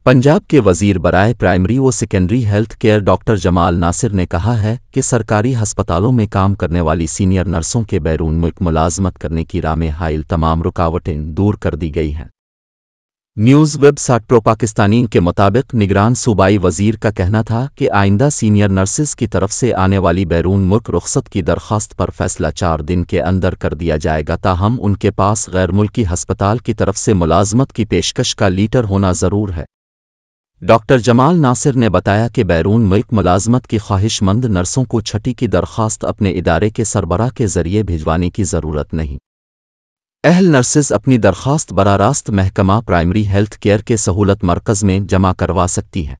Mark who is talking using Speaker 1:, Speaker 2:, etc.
Speaker 1: पंजाब के वजीर बराए प्राइमरी व secondary health care doctor Jamal Nasir ने कहा है कि सरकारी हस्पतालों में काम करने वाली सीनियर नर्सों के बैरून मुल्क मुलाजमत करने की राह में हाइल तमाम रुकावटें दूर कर दी गई हैं। न्यूज़ वेबसाइट प्रो पाकिस्तानी के मुताबिक निगरान सूबाई वजीर का कहना था कि आइंदा सीनियर नर्सेज की तरफ से आने वाली बैरून मुल्क रुख्सत की दरख्वास्त पर फैसला 4 दिन के अंदर कर दिया जाएगा, ताहम उनके पास गैर मुल्की हस्पताल की तरफ से मुलाजमत की पेशकश का लीटर होना ज़रूर है। डॉक्टर जमाल नासिर ने बताया कि बैरून मुल्क मुलाजमत की ख्वाहिशमंद नर्सों को छठी की दरख्वास्त अपने इदारे के सरबराह के ज़रिए भिजवाने की ज़रूरत नहीं। अहल नर्सेज अपनी दरख्वास्त बराह रास्त महकमा प्राइमरी हेल्थ केयर के सहूलत मरकज़ में जमा करवा सकती हैं।